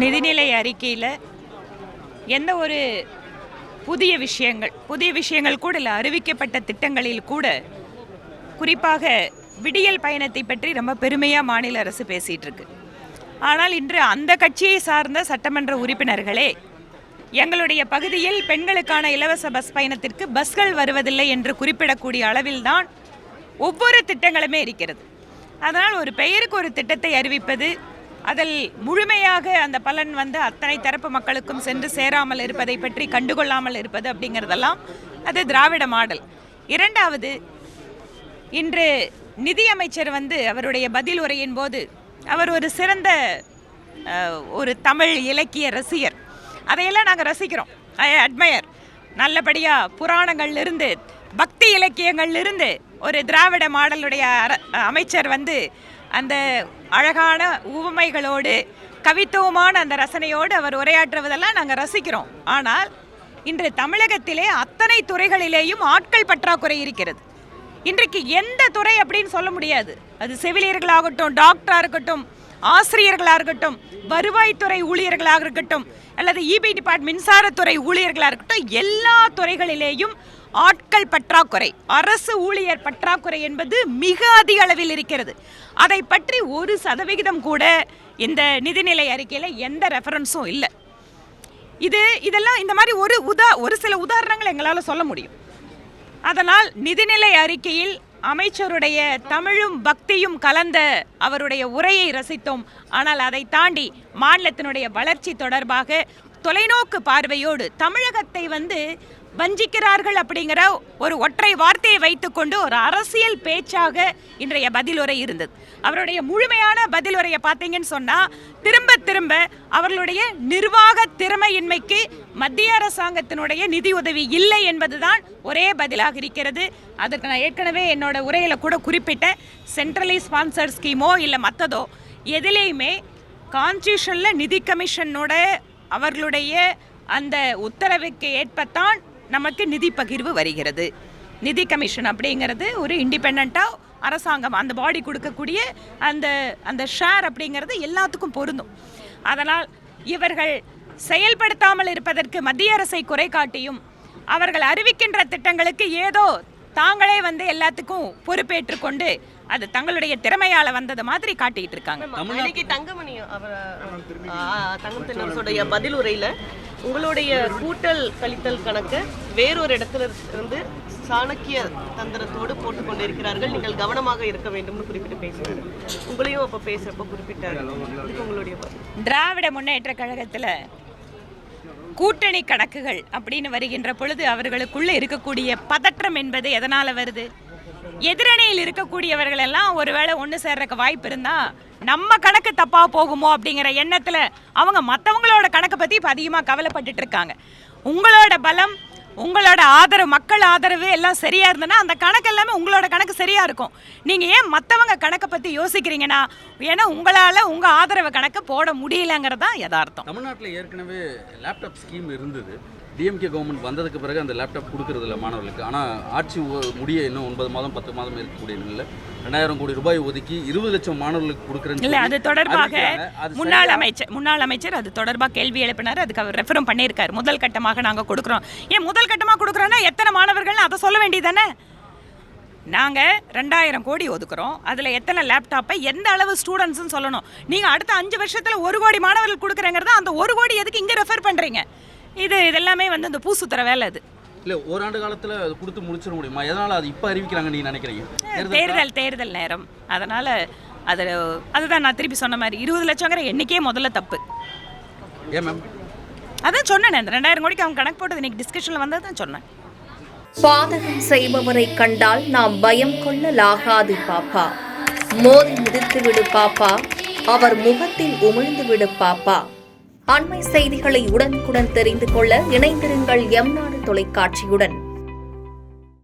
நிதிநிலை அறிக்கையில் எந்த ஒரு புதிய விஷயங்கள் கூட இல்லை, அறிவிக்கப்பட்ட திட்டங்களில் கூட குறிப்பாக விடியல் பயணத்தை பற்றி ரொம்ப பெருமையாக மாநில அரசு பேசிகிட்டு இருக்கு. ஆனால் இன்று அந்த கட்சியை சார்ந்த சட்டமன்ற உறுப்பினர்களே எங்களுடைய பகுதியில் பெண்களுக்கான இலவச பஸ் பயணத்திற்கு பஸ்கள் வருவதில்லை என்று குறிப்பிடக்கூடிய அளவில்தான் ஒவ்வொரு திட்டங்களுமே இருக்கிறது. அதனால் ஒரு பெயருக்கு ஒரு திட்டத்தை அறிவிப்பது, அதில் முழுமையாக அந்த பலன் அத்தனை தரப்பு மக்களுக்கும் சென்று சேராமல் இருப்பதை பற்றி கண்டுகொள்ளாமல் இருப்பது அப்படிங்கிறதெல்லாம் அது திராவிட மாடல். இரண்டாவது, இன்று நிதியமைச்சர் அவருடைய பதில் உரையின் போது அவர் ஒரு சிறந்த ஒரு தமிழ் இலக்கிய ரசிகர். அதையெல்லாம் நாங்கள் ரசிக்கிறோம், ஐ அட்மயர். நல்லபடியாக புராணங்கள்லிருந்து பக்தி இலக்கியங்கள்லிருந்து ஒரு திராவிட மாடலுடைய அமைச்சர் அந்த அழகான உவமைகளோடு கவித்துவமான அந்த ரசனையோடு அவர் உரையாற்றுவதெல்லாம் நாங்கள் ரசிக்கிறோம். ஆனால் இன்று தமிழகத்திலே அத்தனை துறைகளிலேயும் ஆட்கள் பற்றாக்குறை இருக்கிறது. இன்றைக்கு எந்த துறை அப்படின்னு சொல்ல முடியாது. அது செவிலியர்களாகட்டும், டாக்டராக இருக்கட்டும், ஆசிரியர்களாக இருக்கட்டும், வருவாய்த்துறை ஊழியர்களாக இருக்கட்டும், அல்லது இபி டிபார்ட்மெண்ட் மின்சாரத்துறை ஊழியர்களாக இருக்கட்டும், எல்லா துறைகளிலேயும் ஆட்கள் பற்றாக்குறை, அரசு ஊழியர் பற்றாக்குறை என்பது மிக அதிக அளவில் இருக்கிறது. அதை பற்றி 1% கூட இந்த நிதிநிலை அறிக்கையில் எந்த ரெஃபரன்ஸும் இல்லை. இதெல்லாம் இந்த மாதிரி ஒரு சில உதாரணங்கள் எங்களால் சொல்ல முடியும். அதனால் நிதிநிலை அறிக்கையில் அமைச்சருடைய தமிழும் பக்தியும் கலந்த அவருடைய உரையை ரசித்தோம். ஆனால் அதை தாண்டி மாநிலத்தினுடைய வளர்ச்சி தொடர்பாக தொலைநோக்கு பார்வையோடு தமிழகத்தை வஞ்சிக்கிறார்கள் அப்படிங்கிற ஒரு ஒற்றை வார்த்தையை வைத்துக்கொண்டு ஒரு அரசியல் பேச்சாக இன்றைய பதிலுரை இருந்தது. அவருடைய முழுமையான பதிலுரையை பார்த்தீங்கன்னு சொன்னால் திரும்ப அவர்களுடைய நிர்வாக திறமையின்மைக்கு மத்திய அரசாங்கத்தினுடைய நிதி உதவி இல்லை என்பதுதான் ஒரே பதிலாக இருக்கிறது. அதுக்கு நான் ஏற்கனவே என்னோட உரையில் கூட குறிப்பிட்டேன். சென்ட்ரலி ஸ்பான்சர்ட் ஸ்கீமோ இல்லை மற்றதோ எதிலேயுமே கான்ஸ்டியூஷனில் நிதி கமிஷனோட அவர்களுடைய அந்த உத்தரவுக்கு ஏற்பத்தான் நமக்கு நிதி பகிர்வு வருகிறது. நிதி கமிஷன் அப்படிங்கிறது ஒரு இண்டிபெண்ட்டாக அரசாங்கம் அந்த பாடி கொடுக்கக்கூடிய அந்த ஷேர் அப்படிங்கிறது எல்லாத்துக்கும் பொருந்தும். அதனால் இவர்கள் செயல்படுத்தாமல் இருப்பதற்கு மத்திய அரசை குறை காட்டியும் அவர்கள் அறிவிக்கின்ற திட்டங்களுக்கு ஏதோ தாங்களே எல்லாத்துக்கும் பொறுப்பேற்று கொண்டு அது தங்களுடைய திறமையால வந்தது மாதிரி காட்டிட்டு இருக்காங்க. தங்கமணி தங்கத்தினருடைய பதில் உரையில உங்களுடைய கூட்டல் கழித்தல் கணக்கு வேறொரு இடத்துல இருந்து சாணக்கிய தந்திரத்தோடு போட்டுக் கொண்டிருக்கிறார்கள், நீங்கள் கவனமாக இருக்க வேண்டும் குறிப்பிட்டு பேசுகிறார். உங்களையும் அப்ப பேசுறப்ப குறிப்பிட்டார். உங்களுடைய திராவிட முன்னேற்ற கழகத்துல கூட்டணி கணக்குகள் அப்படின்னு வருகின்ற பொழுது அவர்களுக்குள்ள இருக்கக்கூடிய பதற்றம் என்பது எதனால வருது? எதிரணியில் இருக்கக்கூடியவர்கள் எல்லாம் ஒருவேளை ஒன்று சேர்றதுக்கு வாய்ப்பு இருந்தா நம்ம கணக்கு தப்பா போகுமோ அப்படிங்கிற எண்ணத்துல அவங்க மற்றவங்களோட கணக்கை பத்தி இப்போ அதிகமாக கவலைப்பட்டுட்டு இருக்காங்க. உங்களோட பலம், உங்களோட ஆதரவு, மக்கள் ஆதரவு எல்லாம் சரியா இருந்ததுன்னா அந்த கணக்கு எல்லாமே உங்களோட கணக்கு சரியா இருக்கும். நீங்க ஏன் மற்றவங்க கணக்கை பத்தி யோசிக்கிறீங்கன்னா ஏன்னா உங்களால உங்க ஆதரவு கணக்கு போட முடியலங்கிறதான் யதார்த்தம். தமிழ்நாட்டில் ஏற்கனவே லேப்டாப் ஸ்கீம் இருந்தது. டிஎம்கே கவர்மெண்ட் வந்ததுக்கு பிறகு அந்த லேப்டாப் கொடுக்கறதில்ல மாணவர்களுக்கு. ஆனால் ஆட்சி முடிய இன்னும் 9 மாதம் 10 மாதம் இருக்கக்கூடிய நிலையில் 2000 கோடி ரூபாய் ஒதுக்கி 20 லட்சம் மாணவர்களுக்கு கொடுக்குறேன்னு இல்லை. அது தொடர்பாக முன்னாள் அமைச்சர் அது தொடர்பாக கேள்வி எழுப்பினார். அதுக்கு அவர் ரெஃபரும் பண்ணியிருக்காரு. முதல் கட்டமாக நாங்கள் கொடுக்குறோம். ஏன் முதல் கட்டமாக கொடுக்குறோன்னா எத்தனை மாணவர்கள்னு அதை சொல்ல வேண்டியதானே? நாங்கள் 2000 கோடி ஒதுக்குறோம், அதில் எத்தனை லேப்டாப்பை எந்த அளவு ஸ்டூடெண்ட்ஸ்ன்னு சொல்லணும். நீங்கள் அடுத்த 5 வருஷத்தில் 1 கோடி மாணவர்கள் கொடுக்குறேங்கிறத அந்த 1 கோடி எதுக்கு இங்கே ரெஃபர் பண்ணுறீங்க? இதெல்லாமே அந்த பூசுத்துற வேலை. அது இல்லை, ஓராண்டு காலத்தில் அது கொடுத்து முடிச்சிட முடியுமா? எதனால் அது இப்போ அறிவிக்கிறாங்க நீங்கள் நினைக்கிறீங்க? தேர்தல் நேரம். அதனால் அதுதான் நான் திருப்பி சொன்ன மாதிரி 20 லட்சங்கிற எண்ணிக்கையே முதல்ல தப்பு. ஏன் மேம்? அதான் சொன்னேன், அந்த 2000 கோடிக்கு அவங்க கணக்கு போட்டது இன்னைக்கு டிஸ்கஷனில் வந்தது தான் சொன்னேன். பாதகம் செய்பவரை கண்டால் நாம் பயம் கொள்ளலாகாது பாப்பா. மோதி மிதித்து விடு பாப்பா, அவர் முகத்தில் உமிழ்ந்து விடு பாப்பா. அண்மை செய்திகளை உடனுக்குடன் தெரிந்து கொள்ள இணைந்திருங்கள் எம் நாடு தொலைக்காட்சியுடன்.